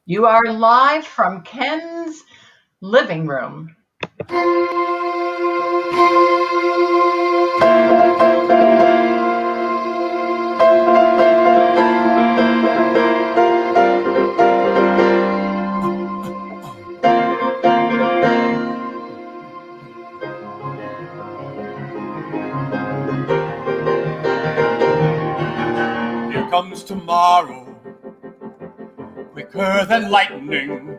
You are live from Ken's living room. Here comes tomorrow, quicker than lightning.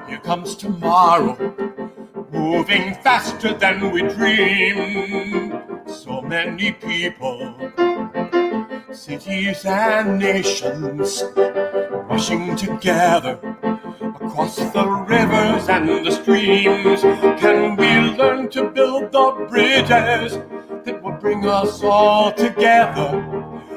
Here comes tomorrow, moving faster than we dream. So many people, cities and nations, rushing together across the rivers and the streams. Can we learn to build the bridges that will bring us all together?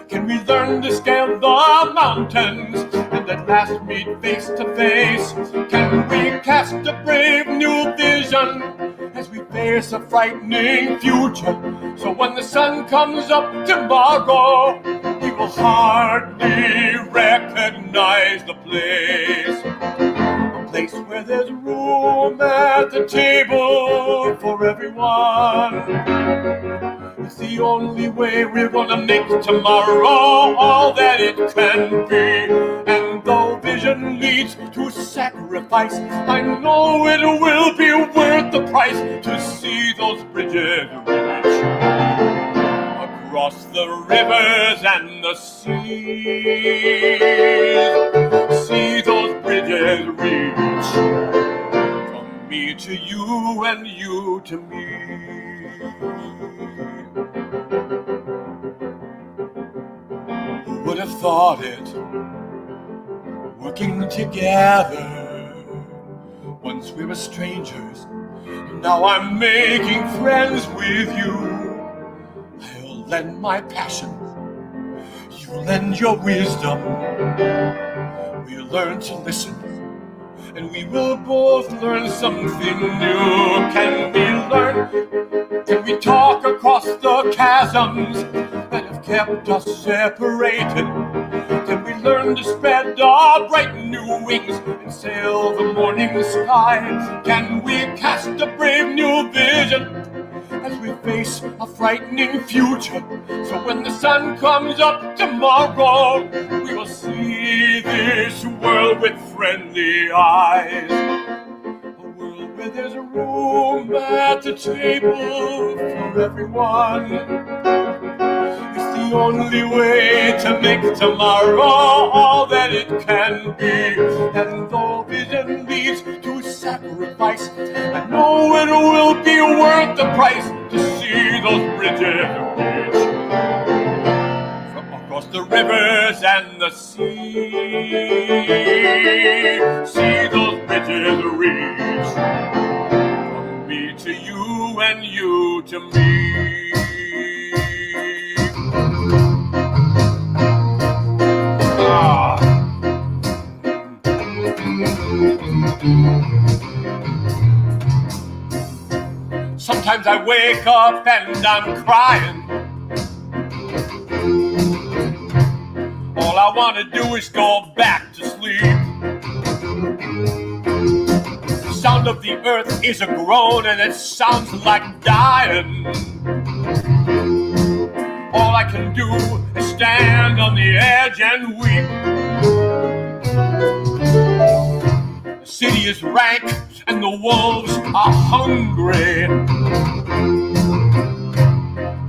Can we learn to scale the mountains and at last meet face to face? Can we cast a brave new vision as we face a frightening future? So when the sun comes up tomorrow, we will hardly recognize the place. A place where there's room at the table for everyone. It's the only way we're gonna make tomorrow all that it can be. And though vision leads to sacrifice, I know it will be worth the price to see those bridges reach across the rivers and the seas. See those bridges reach from me to you and you to me. Who would have thought it? Working together. Once we were strangers, now I'm making friends with you. I'll lend my passion, you lend your wisdom. We'll learn to listen, and we will both learn something new. Can we learn? Can we talk across the chasms that have kept us separated? Can we learn to spread our bright new wings and sail the morning sky? Can we cast a brave new vision as we face a frightening future? So when the sun comes up tomorrow, we will see this world with friendly eyes. A world where there's room at the table for everyone. It's the only way to make tomorrow all that it can be. And though vision leads to sacrifice, I know it will be worth the price to see those bridges reach from across the rivers and the sea. See those bridges reach from me to you and you to me. Sometimes I wake up and I'm crying. All I want to do is go back to sleep. The sound of the earth is a groan and it sounds like dying. All I can do is stand on the edge and weep. The city is rank and the wolves are hungry.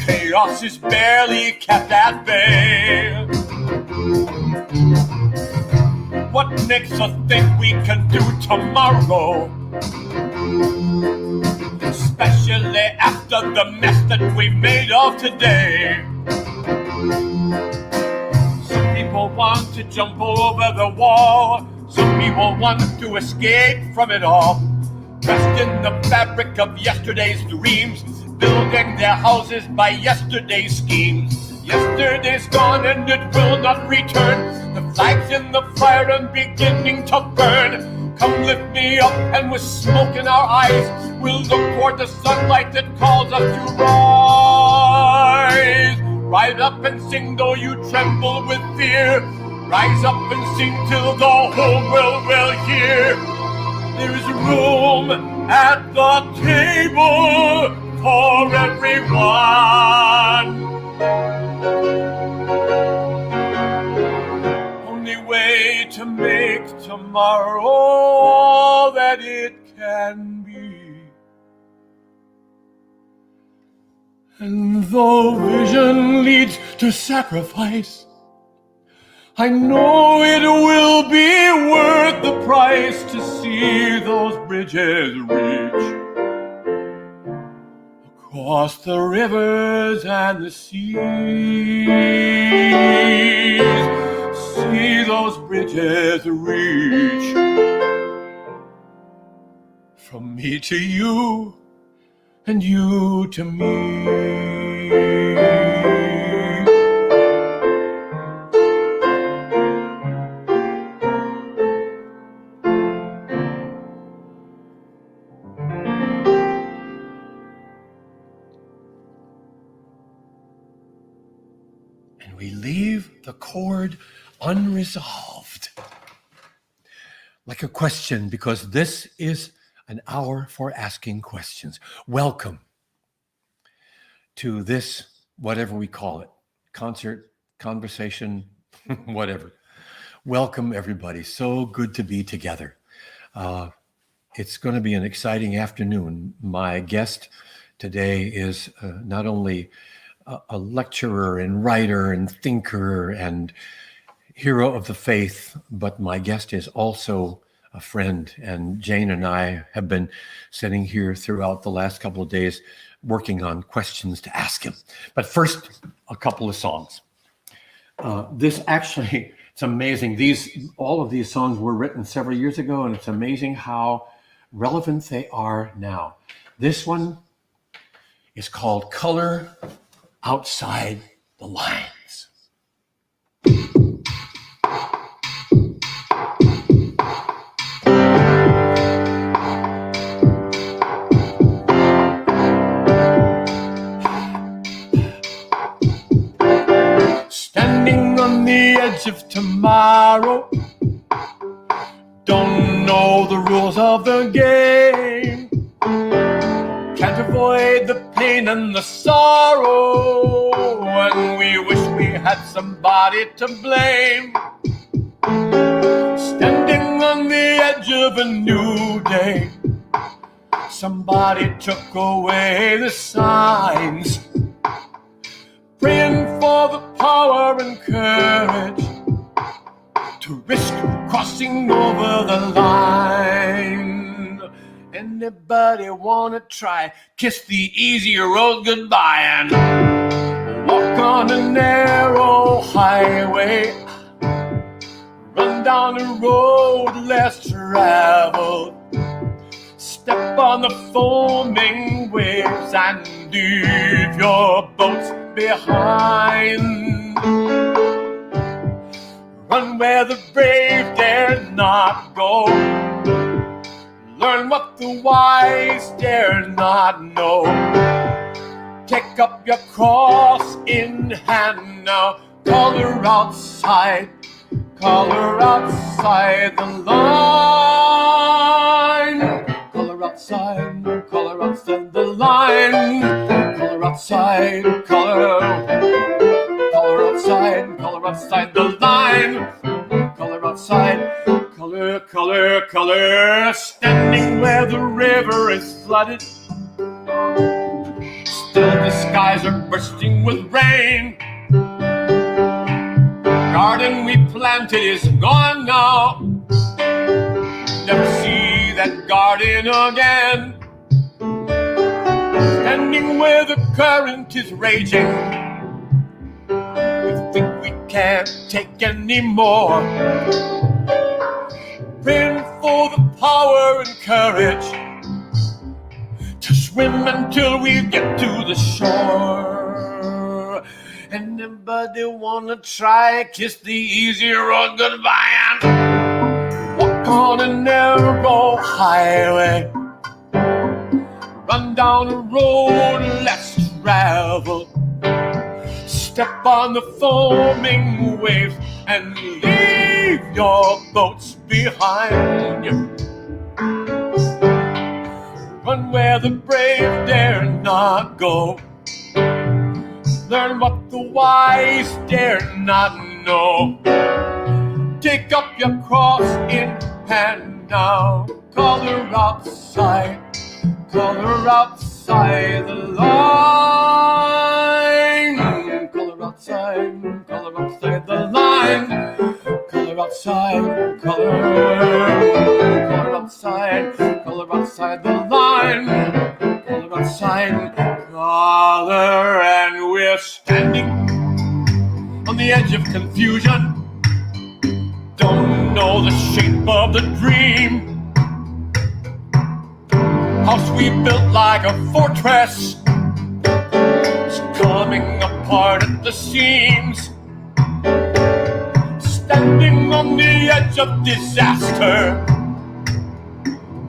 Chaos is barely kept at bay. What makes us think we can do tomorrow? Especially after the mess that we've made of today. Some people want to jump over the wall. Some people want to escape from it all. Dressed in the fabric of yesterday's dreams, building their houses by yesterday's schemes. Yesterday's gone and it will not return. The flag's in the fire and beginning to burn. Come lift me up and with smoke in our eyes, we'll look toward the sunlight that calls us to rise. Rise up and sing though you tremble with fear. Rise up and sing till the whole world will hear. There is room at the table for everyone. Only way to make tomorrow all that it can be. And though vision leads to sacrifice, I know it will be worth the price to see those bridges reach across the rivers and the seas. See those bridges reach from me to you and you to me. And we leave the chord unresolved, like a question, because this is an hour for asking questions. Welcome to this, whatever we call it, concert, conversation, whatever. Welcome, everybody. So good to be together. It's going to be an exciting afternoon. My guest today is not only a lecturer and writer and thinker and hero of the faith, but my guest is also a friend. And Jane and I have been sitting here throughout the last couple of days working on questions to ask him. But first, a couple of songs. This actually, it's amazing. All of these songs were written several years ago, and it's amazing how relevant they are now. This one is called Color Outside the Lines. Standing on the edge of tomorrow, don't know the rules of the game. Can't avoid the pain and the sorrow, and we wish we had somebody to blame. Standing on the edge of a new day, somebody took away the signs. Praying for the power and courage to risk crossing over the line. Anybody wanna try? Kiss the easy road goodbye and walk on a narrow highway. Run down a road less traveled. Step on the foaming waves and leave your boats behind. Run where the brave dare not go. Learn what the wise dare not know. Take up your cross in hand now. Color outside the line. Color outside the line. Color outside the line. Color outside, color. Standing where the river is flooded. Still the skies are bursting with rain. Garden we planted is gone now. Never see that garden again. Standing where the current is raging, we think we can't take any more. Praying for the power and courage to swim until we get to the shore. Anybody wanna try? Kiss the easy road goodbye and walk on a narrow highway. Run down a road less traveled. Step on the foaming waves and leave your boats behind you. Run where the brave dare not go. Learn what the wise dare not know. Take up your cross in hand now. Color outside the line. Color outside the line. Color outside the line. Color outside, color, and we're standing on the edge of confusion. Don't know the shape of the dream. House we built like a fortress, it's coming apart at the seams. Standing on the edge of disaster,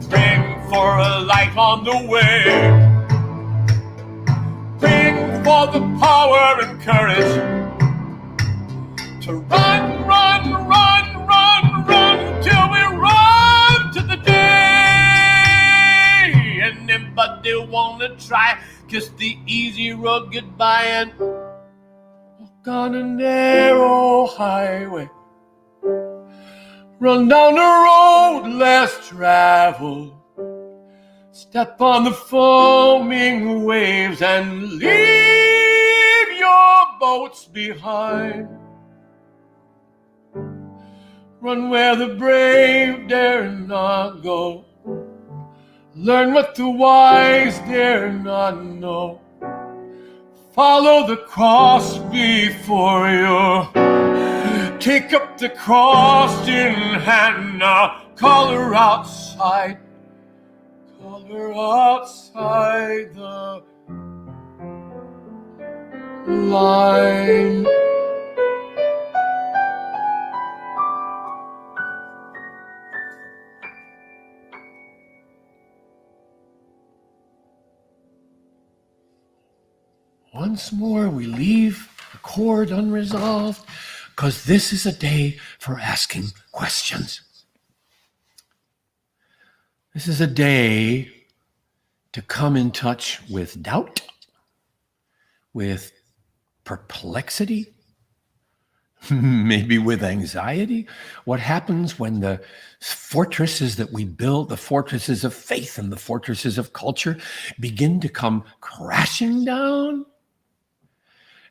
praying for a light on the way, praying for the power and courage to run till we run to the day. Anybody wanna try kiss the easy road goodbye and walk on a narrow highway? Run down the road less traveled. Step on the foaming waves and leave your boats behind. Run where the brave dare not go. Learn what the wise dare not know. Follow the cross before you. Take up the cross in hand now. Color outside the line. Once more, we leave the chord unresolved, because this is a day for asking questions. This is a day to come in touch with doubt, with perplexity, maybe with anxiety. What happens when the fortresses that we build, the fortresses of faith and the fortresses of culture, begin to come crashing down?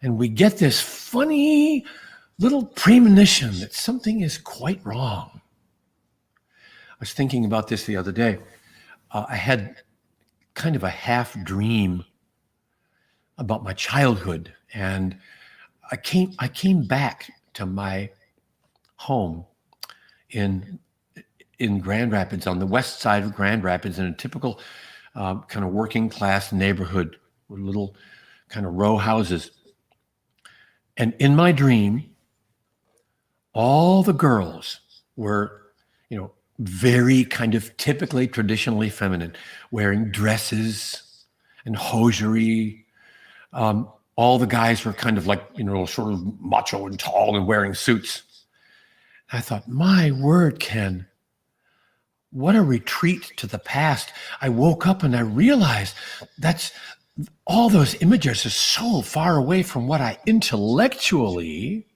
And we get this funny little premonition that something is quite wrong. I was thinking about this the other day. I had kind of a half dream about my childhood, and I came back to my home in Grand Rapids, on the west side of Grand Rapids, in a typical kind of working class neighborhood with little kind of row houses. And in my dream, all the girls were, very kind of typically traditionally feminine, wearing dresses and hosiery. All the guys were kind of like, sort of macho and tall and wearing suits. I thought, my word, Ken, what a retreat to the past. I woke up and I realized all those images are so far away from what I intellectually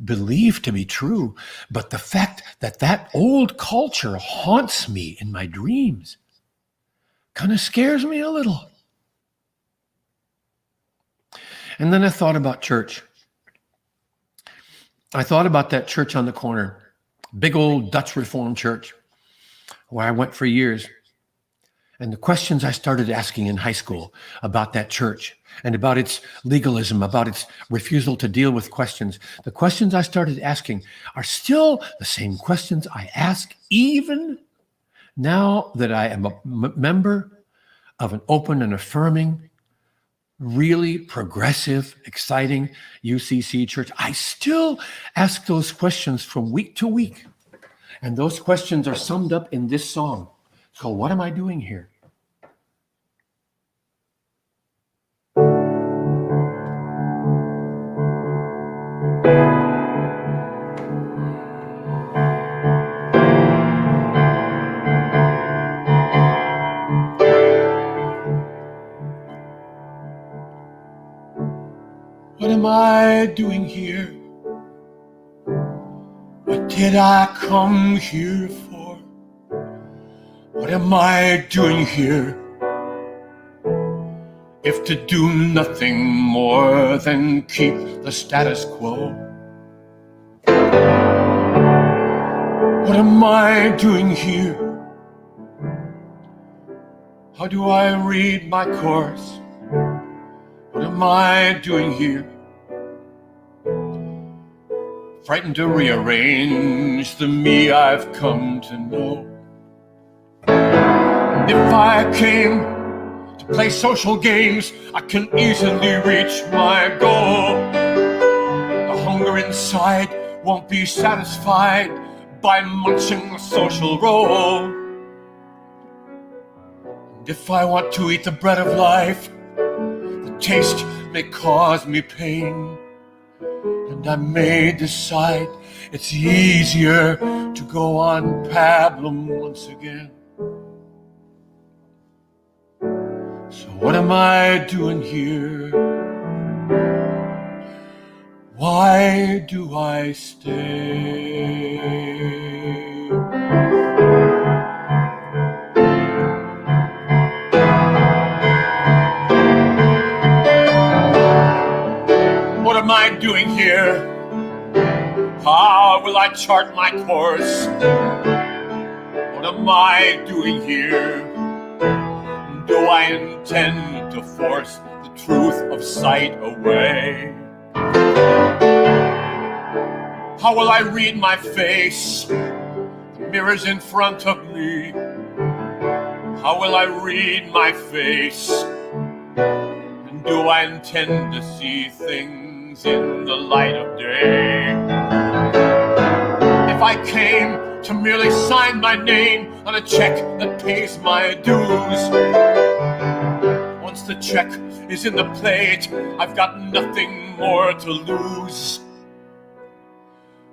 believe to be true. But the fact that old culture haunts me in my dreams kind of scares me a little. And then I thought about church. I thought about that church on the corner, big old Dutch Reformed church, where I went for years. And the questions I started asking in high school about that church and about its legalism, about its refusal to deal with questions, the questions I started asking are still the same questions I ask even now that I am a member of an open and affirming, really progressive, exciting UCC church. I still ask those questions from week to week. And those questions are summed up in this song. So what am I doing here? What am I doing here? What did I come here for? What am I doing here if to do nothing more than keep the status quo? What am I doing here? How do I read my course? What am I doing here? Frightened to rearrange the me I've come to know. And if I came to play social games, I can easily reach my goal. The hunger inside won't be satisfied by munching a social roll. And if I want to eat the bread of life, the taste may cause me pain. And I may decide it's easier to go on pablum once again. So what am I doing here? Why do I stay? What am I doing here? How will I chart my course? What am I doing here? Do I intend to force the truth of sight away? How will I read my face? The mirror's in front of me. How will I read my face? And do I intend to see things in the light of day? If I came to merely sign my name on a check that pays my dues, once the check is in the plate, I've got nothing more to lose.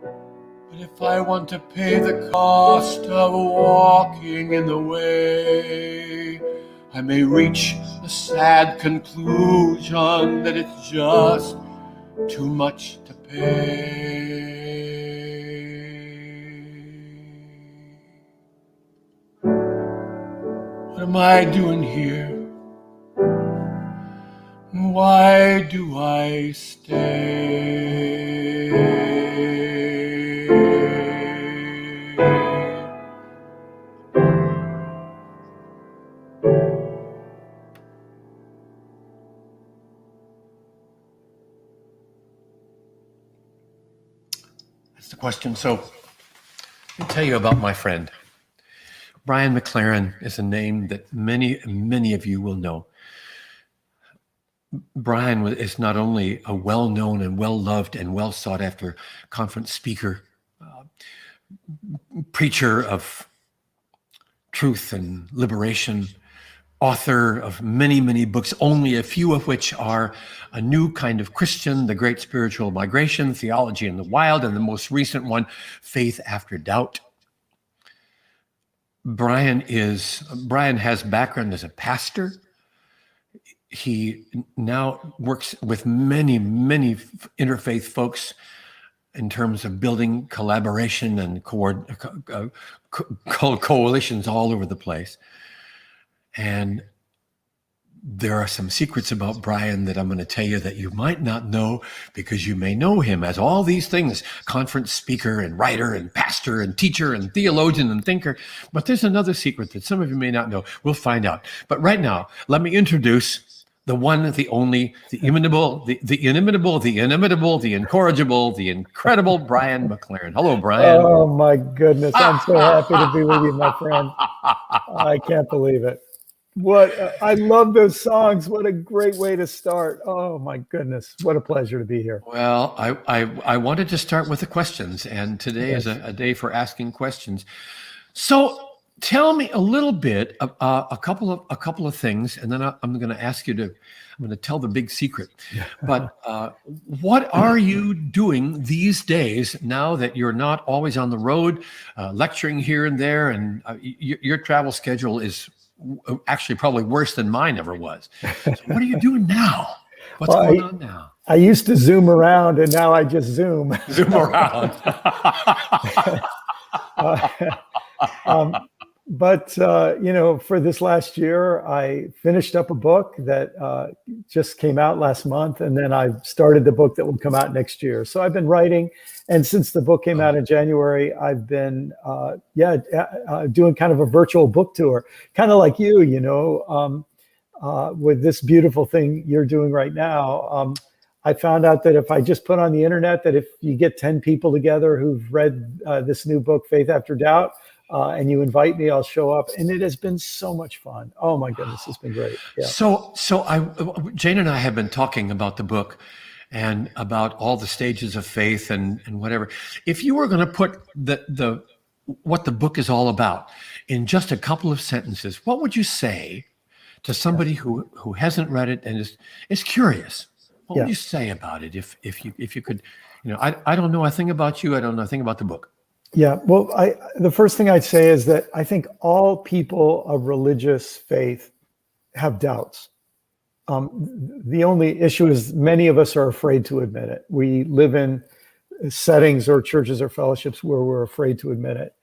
But if I want to pay the cost of walking in the way, I may reach a sad conclusion that it's just too much to pay. What am I doing here? Why do I stay? That's the question. So let me tell you about my friend. Brian McLaren is a name that many of you will know. Brian is not only a well-known and well-loved and well-sought-after conference speaker, preacher of truth and liberation, author of many books, only a few of which are A New Kind of Christian, The Great Spiritual Migration, Theology in the Wild, and the most recent one, Faith After Doubt. Brian has background as a pastor. He now works with many interfaith folks in terms of building collaboration and coalitions all over the place. And there are some secrets about Brian that I'm going to tell you that you might not know, because you may know him as all these things: conference speaker and writer and pastor and teacher and theologian and thinker. But there's another secret that some of you may not know. We'll find out. But right now, let me introduce the one, the only, the inimitable, the inimitable, the inimitable, the incorrigible, the incredible Brian McLaren. Hello, Brian. Oh, my goodness. I'm so happy to be with you, my friend. I can't believe it. I love those songs. What a great way to start. Oh, my goodness. What a pleasure to be here. Well, I wanted to start with the questions, and today is a day for asking questions. So tell me a little bit, a couple of things, and then I'm going to ask you to. I'm going to tell the big secret. But what are you doing these days now that you're not always on the road, lecturing here and there, and your travel schedule is actually probably worse than mine ever was. So what are you doing now? What's going on now? I used to Zoom around, and now I just Zoom. Zoom around. But for this last year, I finished up a book that just came out last month, and then I started the book that will come out next year. So I've been writing, and since the book came out in January, I've been doing kind of a virtual book tour, kind of like you, with this beautiful thing you're doing right now. I found out that if I just put on the internet that if you get 10 people together who've read this new book, Faith After Doubt, and you invite me, I'll show up. And it has been so much fun. Oh my goodness, it's been great. Yeah. So Jane and I have been talking about the book and about all the stages of faith and whatever. If you were going to put what the book is all about in just a couple of sentences, what would you say to somebody who hasn't read it and is curious? What would you say about it if you could? I don't know a thing about you. I don't know a thing about the book. Yeah, well, the first thing I'd say is that I think all people of religious faith have doubts. The only issue is many of us are afraid to admit it. We live in settings or churches or fellowships where we're afraid to admit it.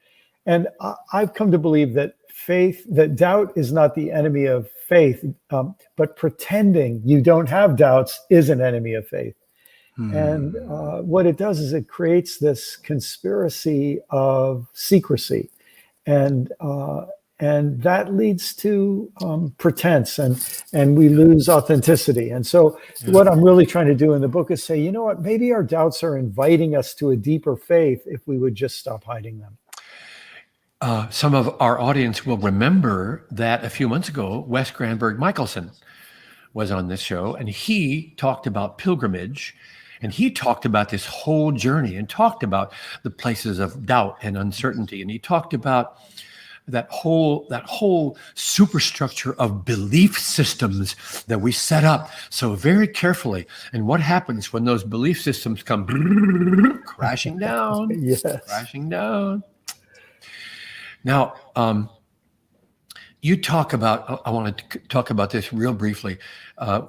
And I've come to believe that that doubt is not the enemy of faith, but pretending you don't have doubts is an enemy of faith. And what it does is it creates this conspiracy of secrecy, and that leads to pretense, and we lose authenticity. And so what I'm really trying to do in the book is say, you know what, maybe our doubts are inviting us to a deeper faith if we would just stop hiding them. Some of our audience will remember that a few months ago, Wes Granberg Michelson was on this show, and he talked about pilgrimage. And he talked about this whole journey and talked about the places of doubt and uncertainty. And he talked about that whole superstructure of belief systems that we set up so very carefully. And what happens when those belief systems come crashing down, crashing down. Now, you talk about, I want to talk about this real briefly.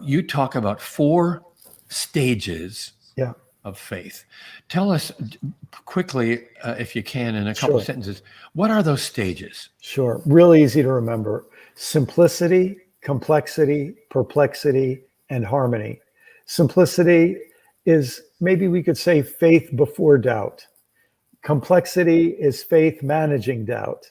You talk about 4 stages of faith. Tell us quickly, if you can, in a couple of sentences, what are those stages? Sure. Real easy to remember. Simplicity, complexity, perplexity, and harmony. Simplicity is, maybe we could say, faith before doubt. Complexity is faith managing doubt.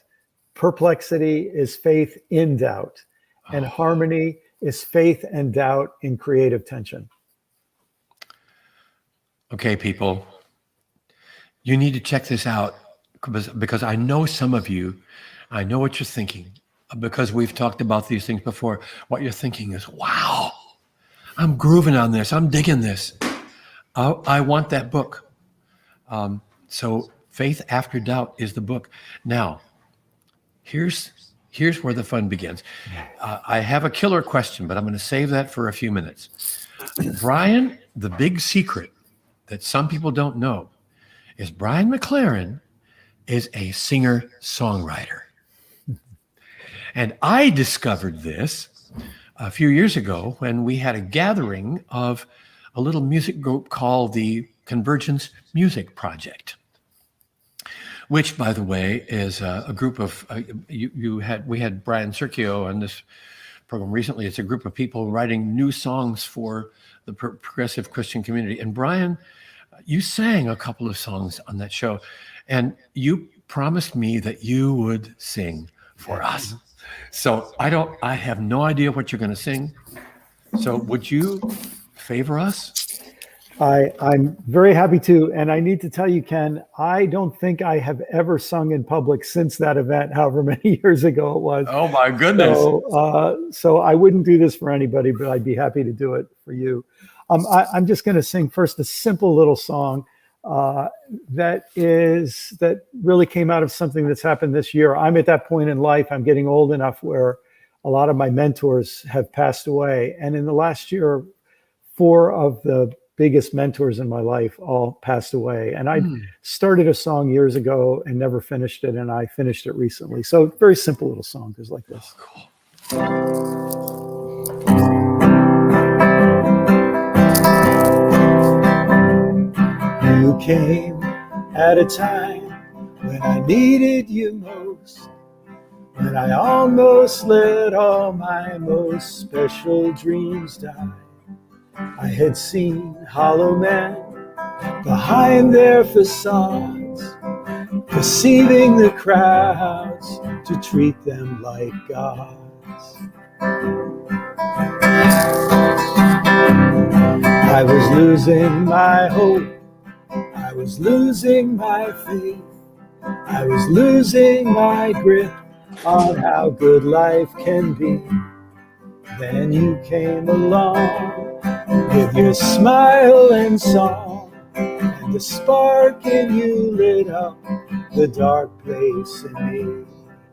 Perplexity is faith in doubt. And harmony is faith and doubt in creative tension. Okay, people, you need to check this out because I know some of you, I know what you're thinking, because we've talked about these things before. What you're thinking is, wow, I'm grooving on this. I'm digging this. I want that book. So Faith After Doubt is the book. Now, here's where the fun begins. I have a killer question, but I'm going to save that for a few minutes. Brian, the big secret that some people don't know is Brian McLaren is a singer-songwriter. And I discovered this a few years ago when we had a gathering of a little music group called the Convergence Music Project, which, by the way, is a group of, we had Brian Sergio on this program recently. It's a group of people writing new songs for the progressive Christian community. And Brian, you sang a couple of songs on that show, and you promised me that you would sing for us. So I have no idea what you're going to sing. So would you favor us? I'm very happy to. And I need to tell you, Ken, I don't think I have ever sung in public since that event, however many years ago it was. Oh my goodness. So I wouldn't do this for anybody, but I'd be happy to do it for you. I'm just going to sing first a simple little song that really came out of something that's happened this year. I'm at that point in life, I'm getting old enough where a lot of my mentors have passed away. And in the last year, 4 of the biggest mentors in my life all passed away. And I started a song years ago and never finished it. And I finished it recently. So very simple little song goes like this. Oh, cool. You came at a time when I needed you most, when I almost let all my most special dreams die. I had seen hollow men behind their facades, deceiving the crowds to treat them like gods. I was losing my hope, I was losing my faith, I was losing my grip on how good life can be. Then you came along with your smile and song, and the spark in you lit up the dark place in me.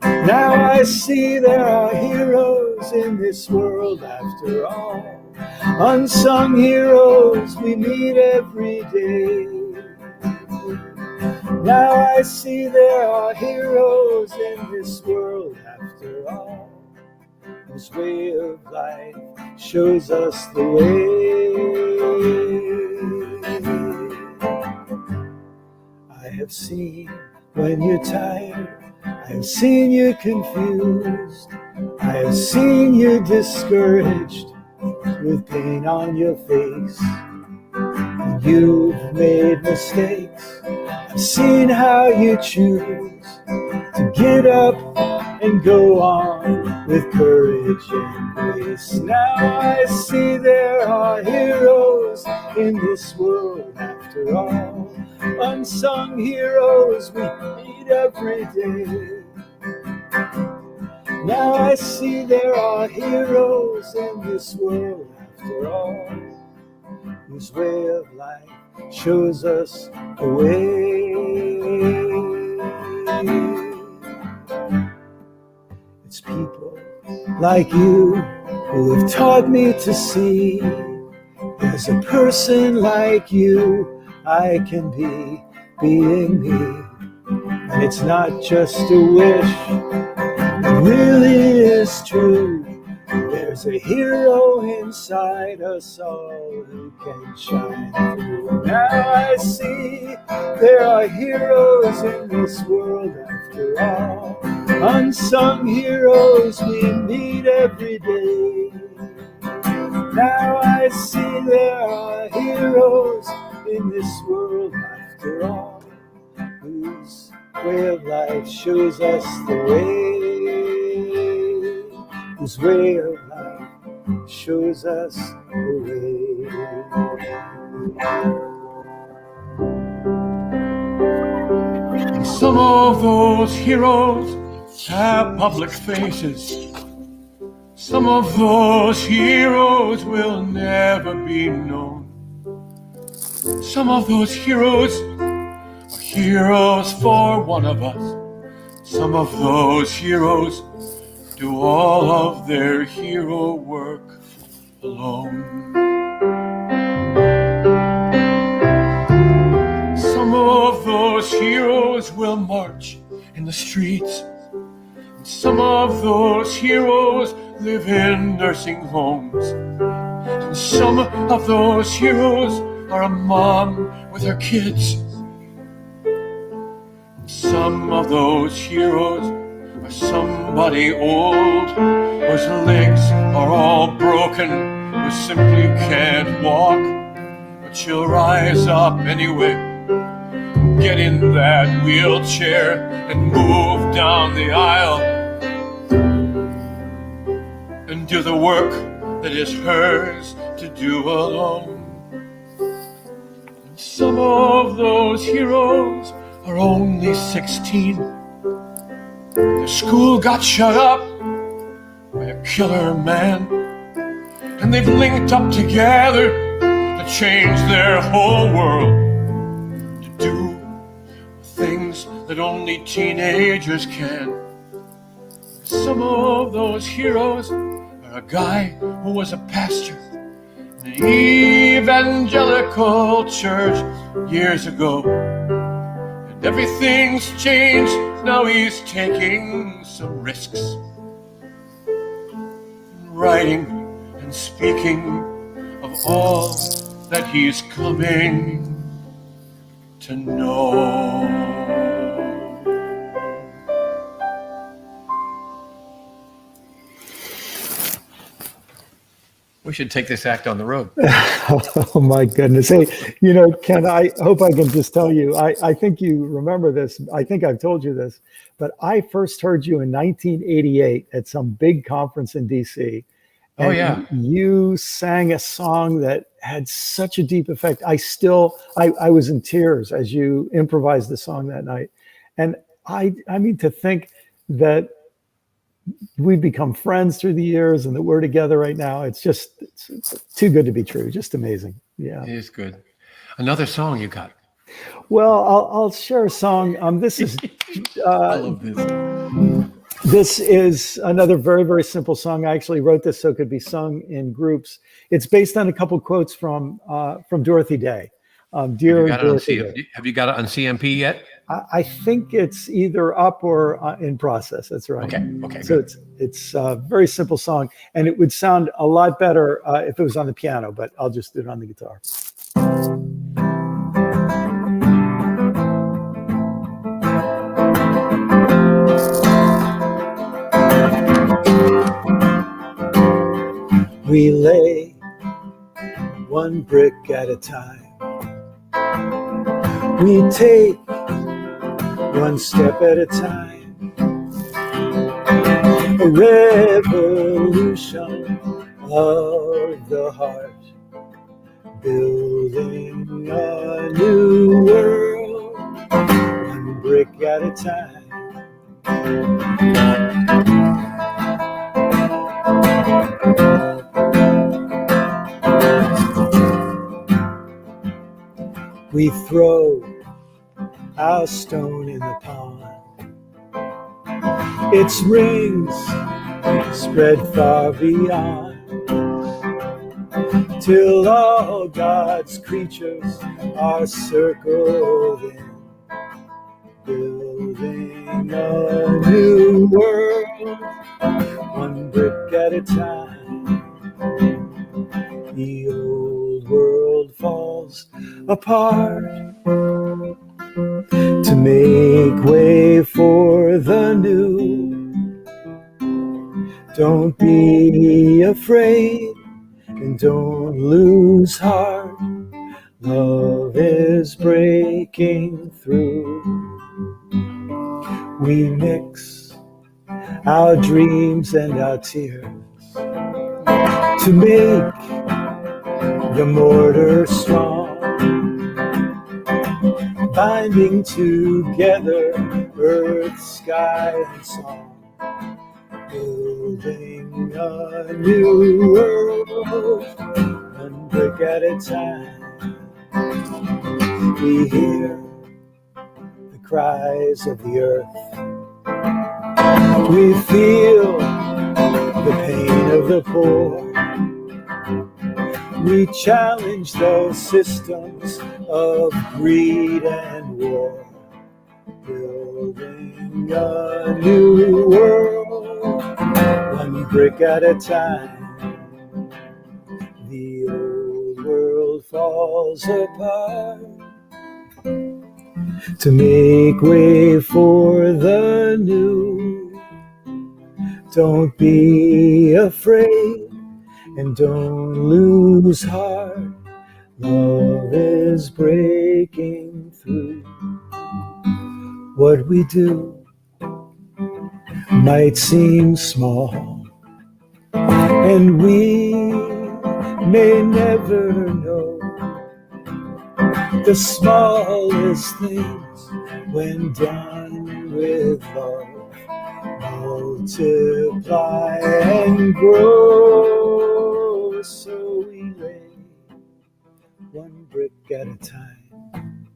Now I see there are heroes in this world after all, unsung heroes we meet every day. Now I see there are heroes in this world after all, whose way of life shows us the way. I have seen when you're tired, I have seen you confused, I have seen you discouraged with pain on your face. When you've made mistakes, I've seen how you choose to get up and go on with courage and grace. Now I see there are heroes in this world after all, unsung heroes we meet every day. Now I see there are heroes in this world after all, whose way of life shows us the way. It's people like you who have taught me to see there's a person like you I can be, being me. And it's not just a wish, it really is true. There's a hero inside us all who can shine through. Now I see there are heroes in this world after all, unsung heroes we meet every day. Now I see there are heroes in this world after all, whose way of life shows us the way, whose way of life shows us the way. Some of those heroes have public faces. Some of those heroes will never be known. Some of those heroes are heroes for one of us. Some of those heroes do all of their hero work alone. Some of those heroes will march in the streets. Some of those heroes live in nursing homes. And some of those heroes are a mom with her kids. Some of those heroes are somebody old whose legs are all broken, who simply can't walk, but she'll rise up anyway, get in that wheelchair and move down the aisle and do the work that is hers to do alone. And some of those heroes are only 16. Their school got shut up by a killer man, and they've linked up together to change their whole world, that only teenagers can. Some of those heroes are a guy who was a pastor in an evangelical church years ago. And everything's changed, now he's taking some risks, writing and speaking of all that he's coming to know. We should take this act on the road. Oh my goodness. Hey, Ken, I hope I can just tell you, I think you remember this. I think I've told you this, but I first heard you in 1988 at some big conference in DC. Oh, yeah. You sang a song that had such a deep effect. I was in tears as you improvised the song that night. And I mean, to think that we've become friends through the years and that we're together right now. It's too good to be true. Just amazing. Yeah. It is good. Another song you got. Well, I'll share a song. This is, I love this. This is another very, very simple song. I actually wrote this so it could be sung in groups. It's based on a couple quotes from Dorothy Day. Dear Dorothy Day. Have you got it on CMP yet? I think it's either up or in process. That's right. Okay. So good. it's a very simple song, and it would sound a lot better if it was on the piano, but I'll just do it on the guitar. We lay one brick at a time. We take one step at a time. A revolution of the heart, building a new world, one brick at a time. We throw our stone in the pond. Its rings spread far beyond, till all God's creatures are circled in, building a new world, one brick at a time. The old world falls apart to make way for the new. Don't be afraid and don't lose heart. Love is breaking through. We mix our dreams and our tears to make the mortar strong, binding together earth, sky, and song, building a new world, one brick at a time. We hear the cries of the earth. We feel the pain of the poor. We challenge those systems of greed and war, building a new world, one brick at a time. The old world falls apart to make way for the new. Don't be afraid and don't lose heart. Love is breaking through. What we do might seem small, and we may never know the smallest things when done with love multiply and grow. So we lay one brick at a time.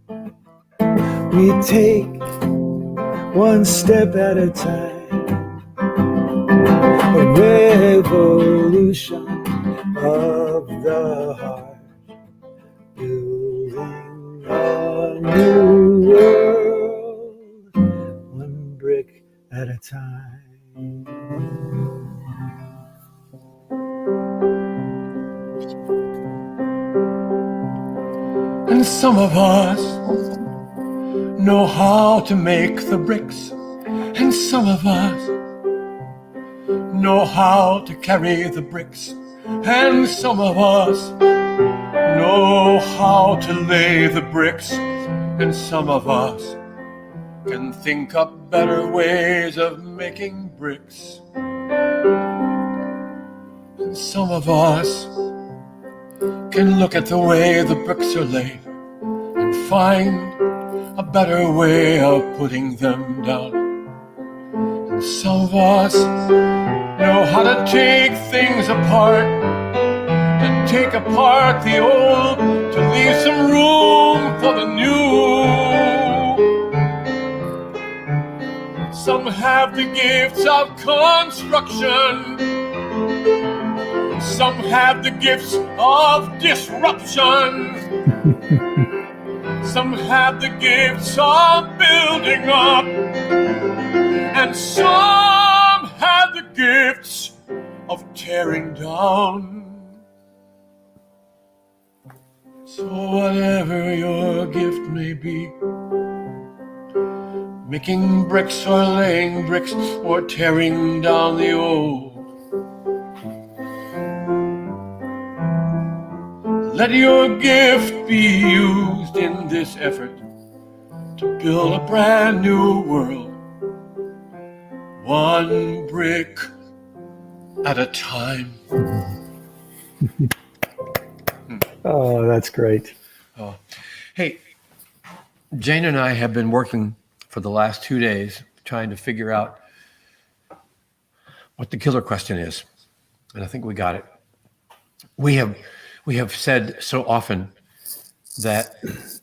We take one step at a time. A revolution of the heart, building a new world, one brick at a time. And some of us know how to make the bricks, and some of us know how to carry the bricks, and some of us know how to lay the bricks, and some of us can think up better ways of making bricks. And some of us can look at the way the bricks are laid and find a better way of putting them down. And some of us know how to take things apart, to take apart the old, to leave some room for the new. Some have the gifts of construction, some have the gifts of disruption, some have the gifts of building up, and some have the gifts of tearing down. So whatever your gift may be, making bricks or laying bricks or tearing down the old, let your gift be used in this effort to build a brand new world, one brick at a time. Oh, that's great. Oh. Hey, Jane and I have been working for the last 2 days trying to figure out what the killer question is. And I think we got it. We have said so often that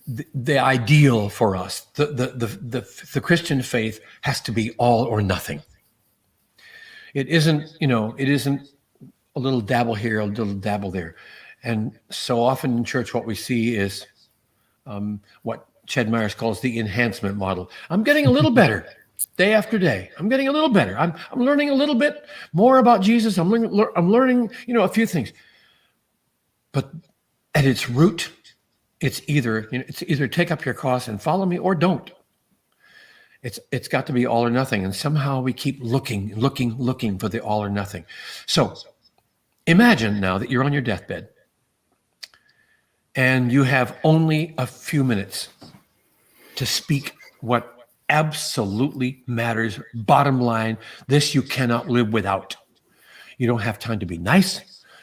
the ideal for us, the Christian faith has to be all or nothing. It isn't a little dabble here, a little dabble there. And so often in church, what we see is what Ched Myers calls the enhancement model. I'm getting a little better day after day. I'm getting a little better. I'm learning a little bit more about Jesus. I'm learning, a few things. But at its root, it's either take up your cross and follow me or don't. It's got to be all or nothing. And somehow we keep looking for the all or nothing. So imagine now that you're on your deathbed and you have only a few minutes to speak what absolutely matters. Bottom line, this you cannot live without. You don't have time to be nice.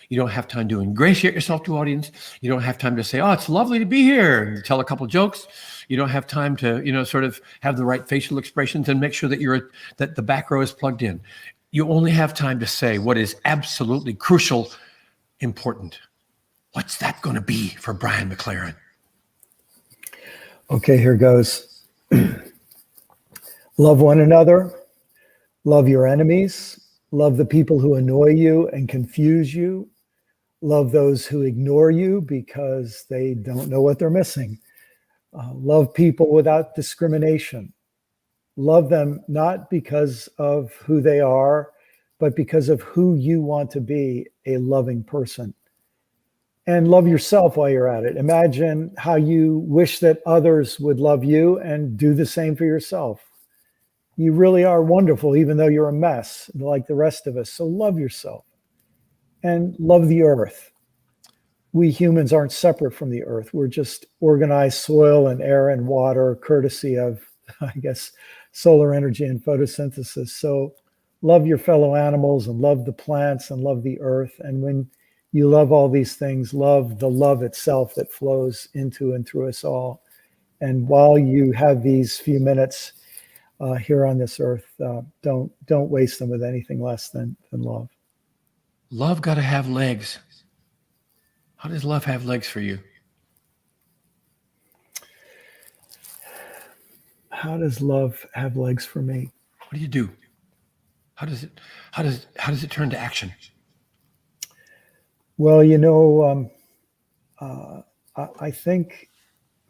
You don't have time to ingratiate yourself to audience. You don't have time to say, oh, it's lovely to be here, and tell a couple jokes. You don't have time to, sort of have the right facial expressions and make sure that the back row is plugged in. You only have time to say what is absolutely crucial, important. What's that going to be for Brian McLaren? Okay, here goes. Love one another. Love your enemies. Love the people who annoy you and confuse you. Love those who ignore you because they don't know what they're missing. Love people without discrimination. Love them not because of who they are, but because of who you want to be, a loving person. And love yourself while you're at it. Imagine how you wish that others would love you and do the same for yourself. You really are wonderful, even though you're a mess like the rest of us. So love yourself and love the earth. We humans aren't separate from the earth. We're just organized soil and air and water, courtesy of, I guess, solar energy and photosynthesis. So love your fellow animals and love the plants and love the earth. And when you love all these things, love the love itself that flows into and through us all. And while you have these few minutes here on this earth, don't waste them with anything less than love. Love got to have legs. How does love have legs for you? How does love have legs for me? What do you do? How does it turn to action? Well, I think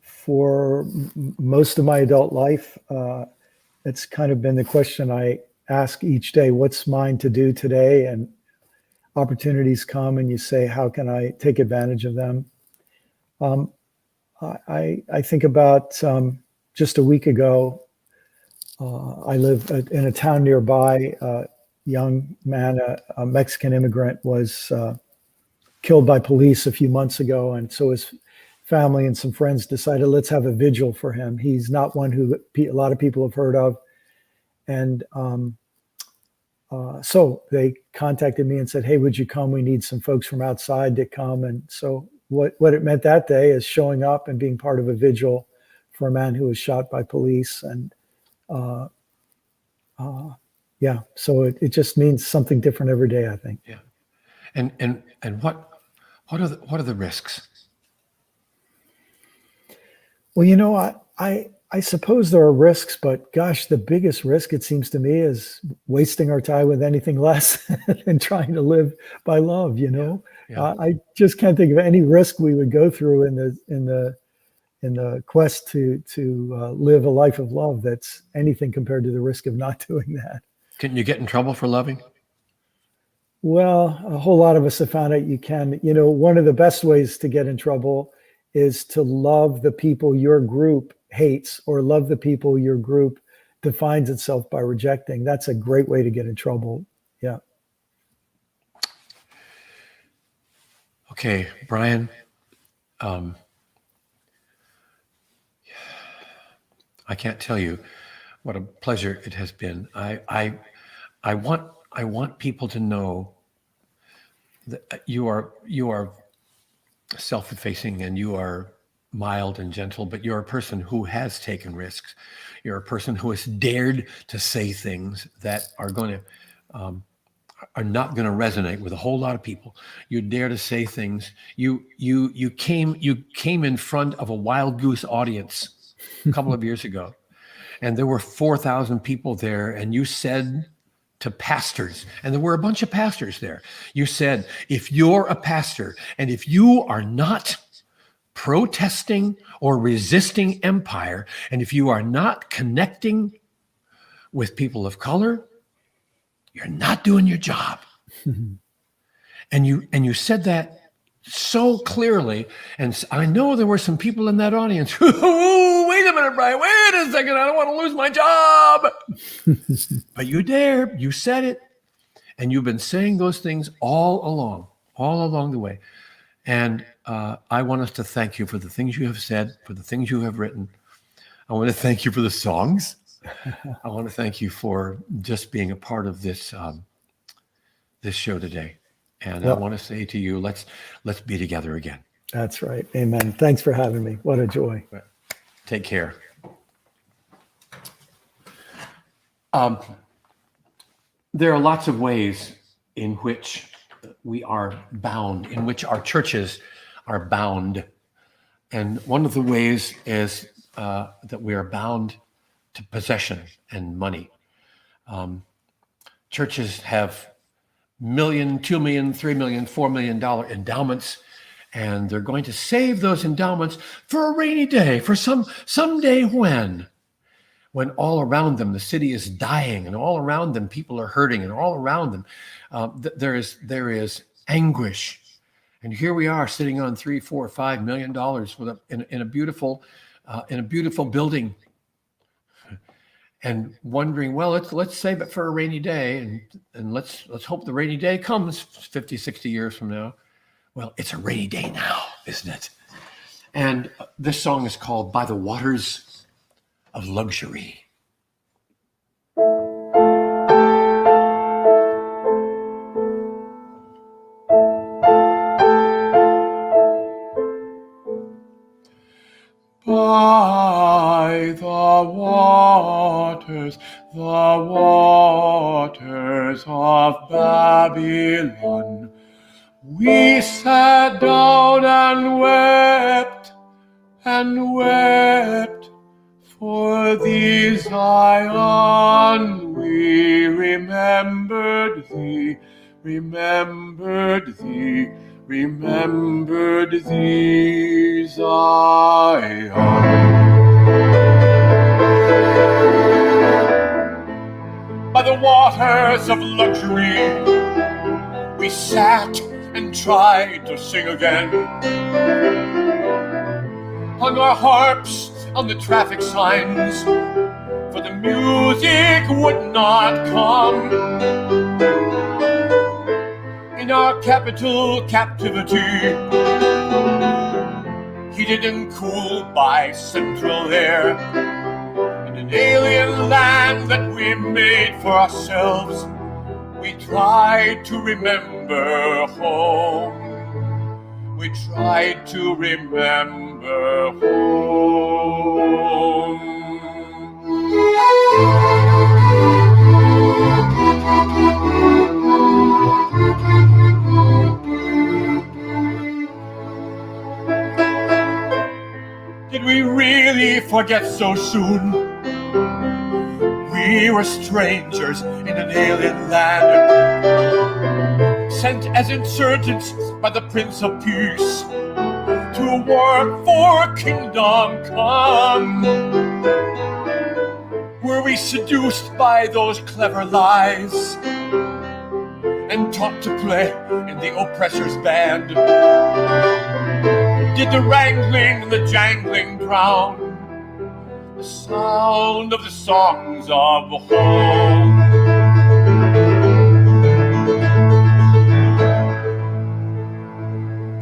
for most of my adult life, it's kind of been the question I ask each day: what's mine to do today? And opportunities come, and you say, how can I take advantage of them? I think about just a week ago, I live in a town nearby. A young man, a Mexican immigrant, was killed by police a few months ago. And so his family and some friends decided, let's have a vigil for him. He's not one who a lot of people have heard of. And so they contacted me and said, hey, would you come? We need some folks from outside to come. And so what it meant that day is showing up and being part of a vigil for a man who was shot by police. And yeah, so it just means something different every day, I think. Yeah. And what are the risks? Well, I suppose there are risks, but gosh, the biggest risk, it seems to me, is wasting our time with anything less than trying to live by love. Yeah. I just can't think of any risk we would go through in the quest to live a life of love that's anything compared to the risk of not doing that. Can you get in trouble for loving? Well, a whole lot of us have found out you can. One of the best ways to get in trouble is to love the people your group hates, or love the people your group defines itself by rejecting. That's a great way to get in trouble. Yeah. Okay, Brian. I can't tell you what a pleasure it has been. I want people to know that you are self-effacing and you are mild and gentle, but you're a person who has taken risks. You're a person who has dared to say things that are not going to resonate with a whole lot of people. You dare to say things. You came in front of a wild goose audience a couple of years ago, and there were 4,000 people there, and you said to pastors, and there were a bunch of pastors there, you said, if you're a pastor and if you are not protesting or resisting empire, and if you are not connecting with people of color, you're not doing your job. And you said that so clearly. And I know there were some people in that audience. Oh, wait a minute, Brian, wait a second. I don't want to lose my job. But you dared, you said it. And you've been saying those things all along the way. And I want us to thank you for the things you have said, for the things you have written. I want to thank you for the songs. I want to thank you for just being a part of this this show today. And I want to say to you, let's be together again. That's right. Amen. Thanks for having me. What a joy. Take care. There are lots of ways in which we are bound, in which our churches are bound. And one of the ways is that we are bound to possession and money. Churches have $1 million, $2 million, $3 million, $4 million endowments, and they're going to save those endowments for a rainy day, for someday when all around them the city is dying, and all around them people are hurting, and all around them there is anguish. And here we are sitting on $3, $4, $5 million in a beautiful building, and wondering, well, let's save it for a rainy day, and let's hope the rainy day comes 50, 60 years from now. Well, it's a rainy day now, isn't it? And this song is called By the Waters of Luxury. By the waters of Babylon, we sat down and wept, for thee on, we remembered thee, remembered thee, remembered thee, Zion. By the waters of luxury, we sat and tried to sing again. Hung our harps on the traffic signs, for the music would not come. In our capital captivity, heated and cooled by central air, in an alien land that we made for ourselves, we tried to remember home. We tried to remember home. Did we really forget so soon? We were strangers in an alien land, sent as insurgents by the Prince of Peace to work for kingdom come. Were we seduced by those clever lies and taught to play in the oppressor's band? Did the wrangling and the jangling drown the sound of the songs of home?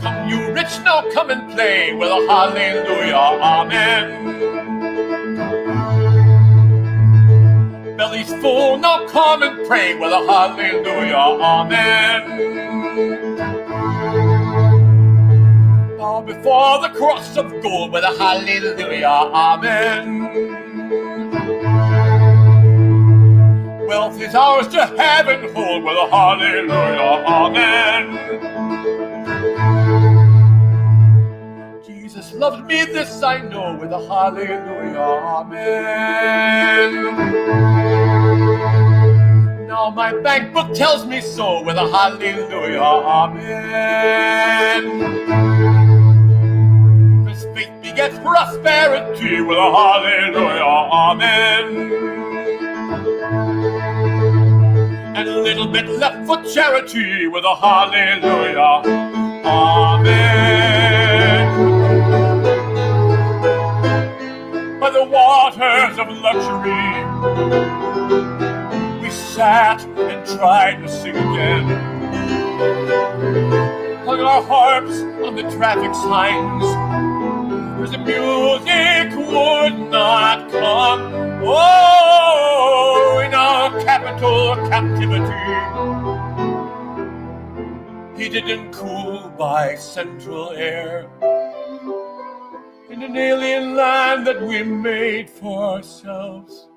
Come, you rich, now come and play with a hallelujah, amen. Bellies full, now come and pray with a hallelujah, amen. Bow before the cross of gold with a hallelujah, amen. Wealth is ours to have and hold with a hallelujah, amen. Jesus loved me, this I know, with a hallelujah, amen. Now my bank book tells me so, with a hallelujah, amen. This faith begets prosperity, with a hallelujah, amen. And a little bit left for charity, with a hallelujah, amen. By the waters of luxury, we sat and tried to sing again. Hung our harps on the traffic signs, where the music would not come. Oh, in our capital captivity, heated and cooled by central air, in an alien land that we made for ourselves,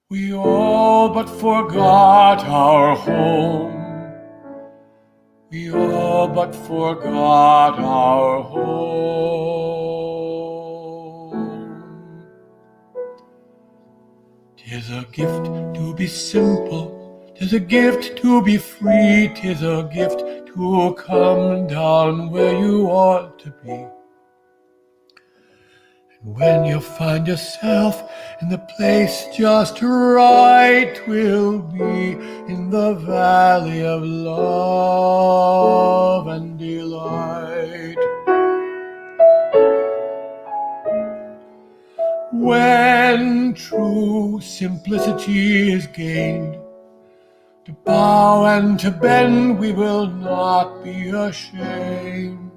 we all but forgot our home. We all but forgot our home. 'Tis a gift to be simple, 'tis a gift to be free, 'tis a gift to come down where you ought to be. And when you find yourself in the place just right, 'twill be in the valley of love and delight. When true simplicity is gained, to bow and to bend we will not be ashamed.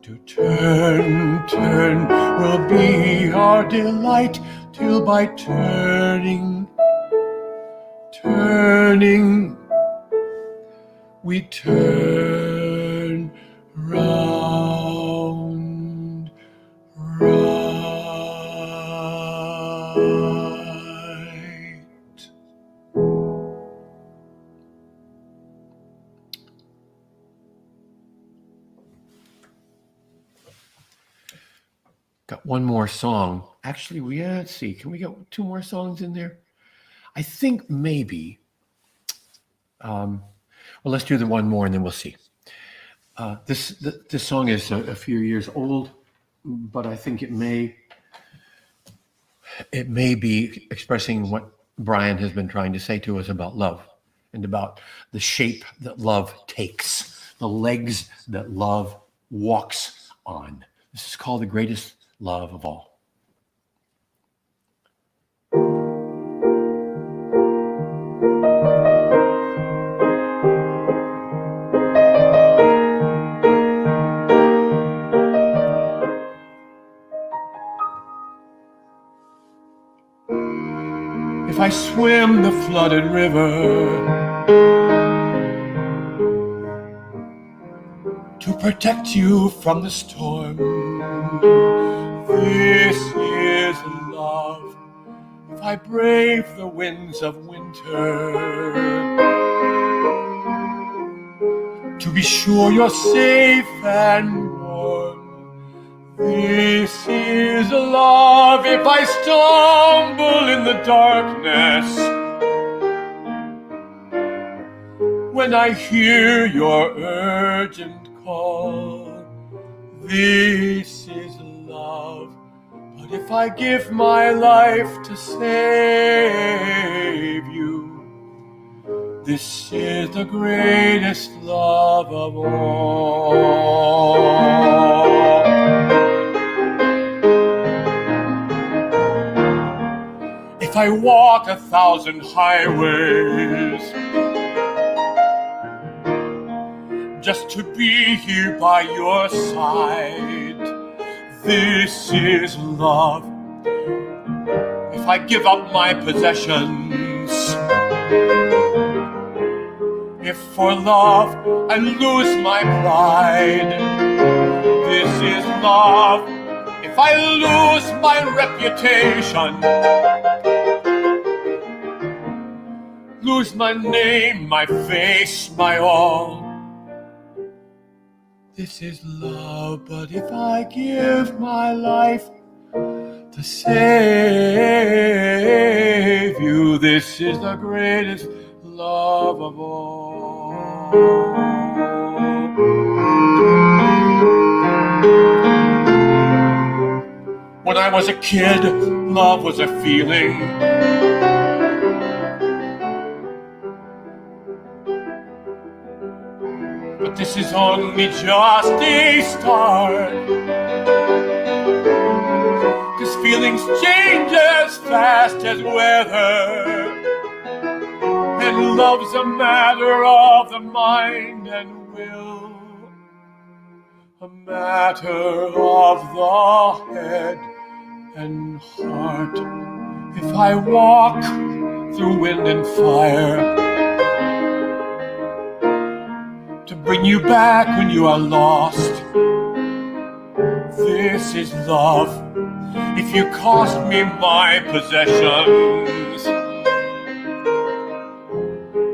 To turn, turn will be our delight, till by turning, turning, we turn round, right. Got one more song. Actually, let's see. Can we get 2 more songs in there? I think maybe. Well, let's do the one more and then we'll see. This song is a few years old, but I think it may be expressing what Brian has been trying to say to us about love and about the shape that love takes, the legs that love walks on. This is called The Greatest Love of All. If I swim the flooded river to protect you from the storm, this is love. If I brave the winds of winter to be sure you're safe and warm, this is love. If I stumble in the darkness when I hear your urgent call, this is love. But if I give my life to save you, this is the greatest love of all. If I walk 1,000 highways just to be here by your side, this is love. If I give up my possessions, if for love I lose my pride, this is love. If I lose my reputation, lose my name, my face, my all, this is love. But if I give my life to save you, this is the greatest love of all. When I was a kid, love was a feeling. But this is only just a start, 'cause feelings change as fast as weather, and love's a matter of the mind and will, a matter of the head and heart. If I walk through wind and fire to bring you back when you are lost, this is love. If you cost me my possessions,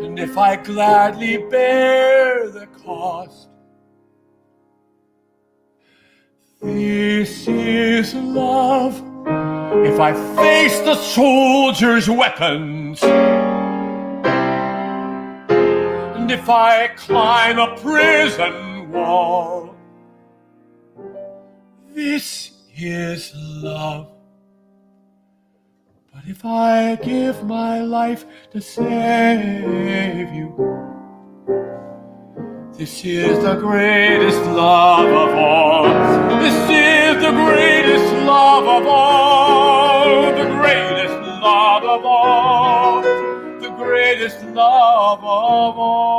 and if I gladly bear the cost, this is love. If I face the soldier's weapons, and if I climb a prison wall, this is love. But if I give my life to save you, this is the greatest love of all. This is the greatest love of all. The greatest love of all. The greatest love of all.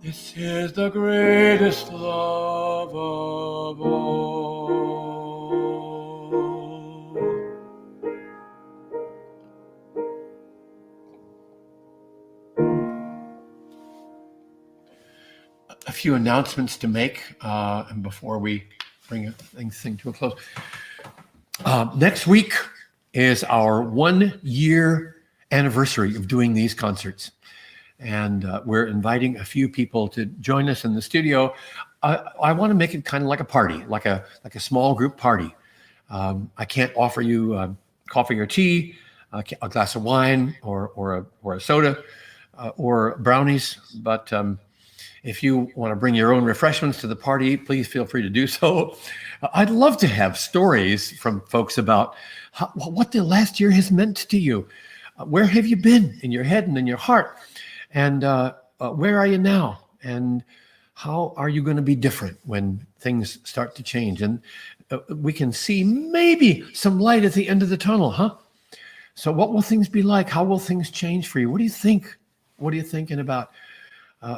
This is the greatest love of all. A few announcements to make and before we bring thing to a close. Next week is our 1-year anniversary of doing these concerts. And we're inviting a few people to join us in the studio. I want to make it kind of like a party, like a small group party. I can't offer you coffee or tea, a glass of wine, or a soda, or brownies. But if you want to bring your own refreshments to the party, please feel free to do so. I'd love to have stories from folks about what the last year has meant to you. Where have you been in your head and in your heart? And where are you now? And how are you going to be different when things start to change? And we can see maybe some light at the end of the tunnel, huh? So what will things be like? How will things change for you? What do you think? What are you thinking about?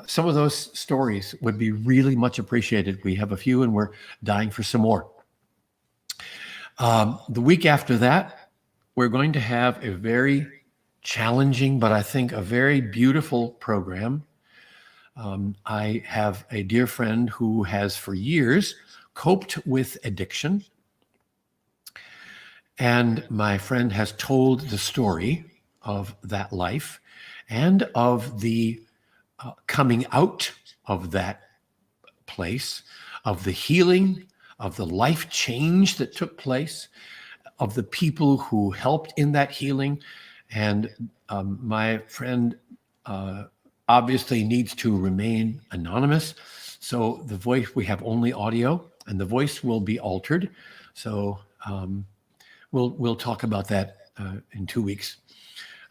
Some of those stories would be really much appreciated. We have a few and we're dying for some more. The week after that, we're going to have a very challenging, but I think a very beautiful program. I have a dear friend who has for years coped with addiction. And my friend has told the story of that life and of the coming out of that place, of the healing, of the life change that took place, of the people who helped in that healing. And my friend obviously needs to remain anonymous. So the voice, we have only audio, and the voice will be altered. So we'll talk about that in 2 weeks.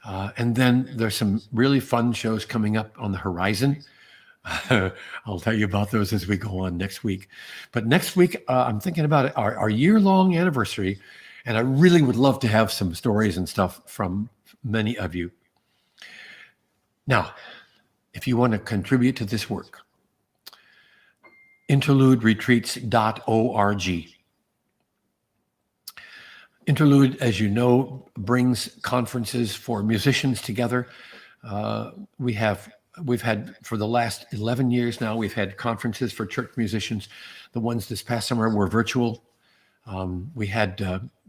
And then there's some really fun shows coming up on the horizon. I'll tell you about those as we go on next week. But next week, I'm thinking about our year-long anniversary, and I really would love to have some stories and stuff from many of you. Now, if you want to contribute to this work, interluderetreats.org. Interlude, as you know, brings conferences for musicians together. We've had for the last 11 years now, we've had conferences for church musicians. The ones this past summer were virtual. We had,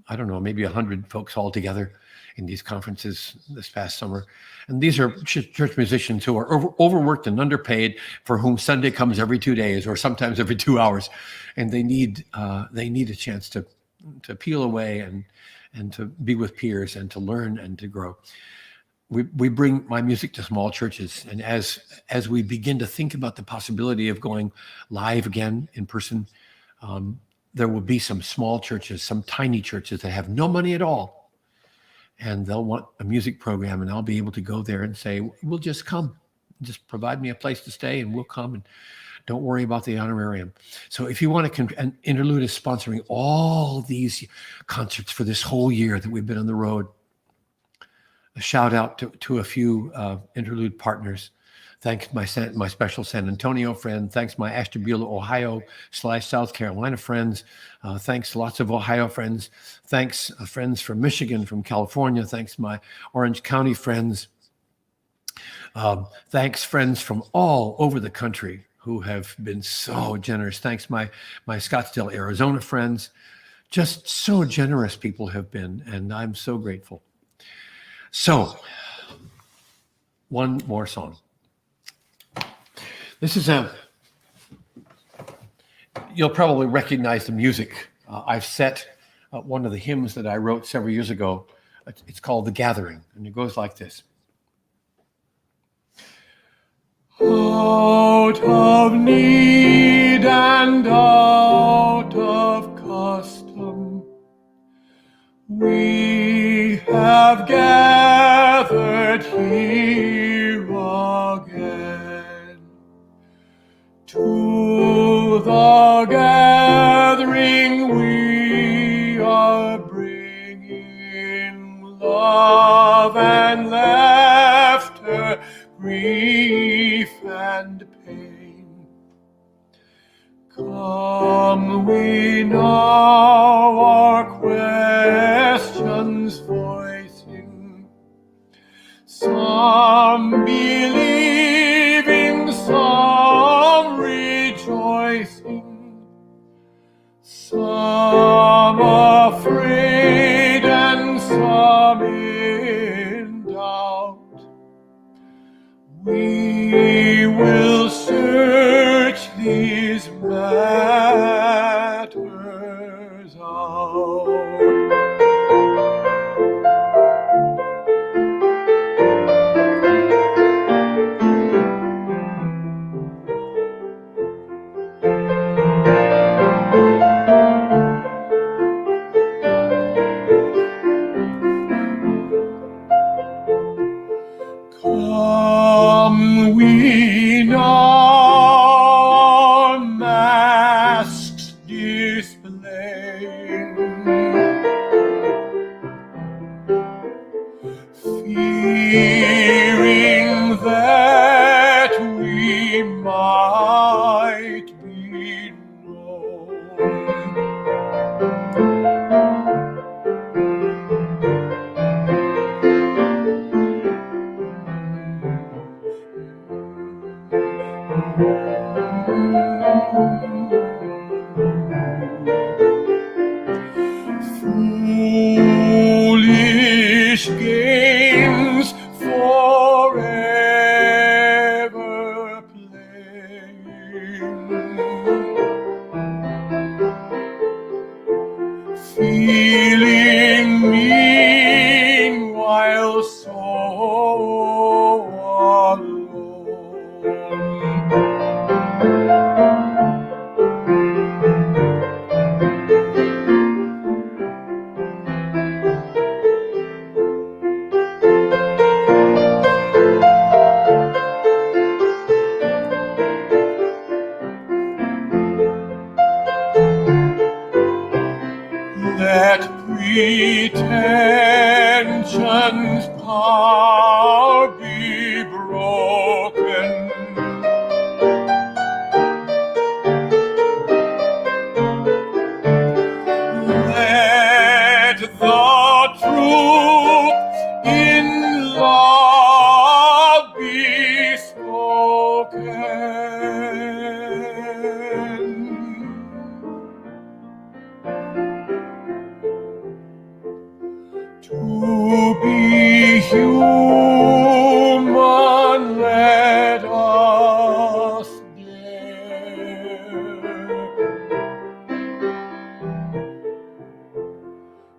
I don't know, maybe 100 folks all together in these conferences this past summer. And these are church musicians who are overworked and underpaid, for whom Sunday comes every 2 days or sometimes every 2 hours. And they need a chance to peel away and to be with peers and to learn and to grow. We bring my music to small churches. And as we begin to think about the possibility of going live again in person, there will be some small churches, some tiny churches that have no money at all. And they'll want a music program, and I'll be able to go there and say, we'll just come. Just provide me a place to stay and we'll come, and don't worry about the honorarium. So if you want to, and Interlude is sponsoring all these concerts for this whole year that we've been on the road. A shout out to a few Interlude partners. Thanks my special San Antonio friend. Thanks my Ashtabula, Ohio / South Carolina friends. Thanks lots of Ohio friends. Thanks friends from Michigan, from California. Thanks my Orange County friends. Thanks friends from all over the country who have been so generous. Thanks my Scottsdale, Arizona friends. Just so generous people have been, and I'm so grateful. So, one more song. This is you'll probably recognize the music. I've set one of the hymns that I wrote several years ago. It's called The Gathering, and it goes like this. Out of need and out of custom, we have gathered here again. To the gathering we are bringing love and laughter, grief and pain. Come we now our questions voicing, some believing, some rejoicing, some afraid and some in doubt. We plain, fearing that we might be known. Foolish games forever playing, feeling meanwhile so let pretension's power be broken. Let the truth in love be spoken. To be human, let us dare,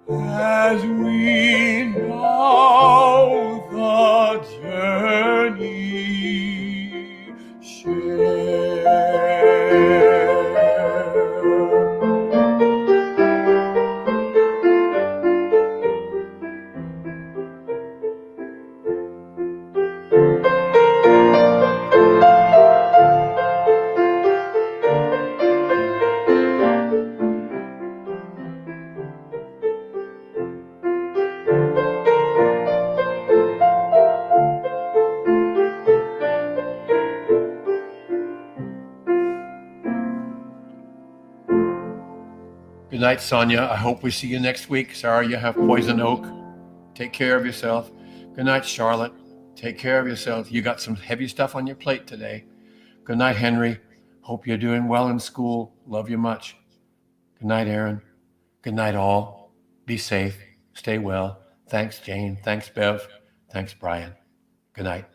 as we now the journey share. Good night, Sonia. I hope we see you next week. Sorry you have poison oak. Take care of yourself. Good night, Charlotte. Take care of yourself. You got some heavy stuff on your plate today. Good night, Henry. Hope you're doing well in school. Love you much. Good night, Aaron. Good night, all. Be safe. Stay well. Thanks, Jane. Thanks, Bev. Thanks, Brian. Good night.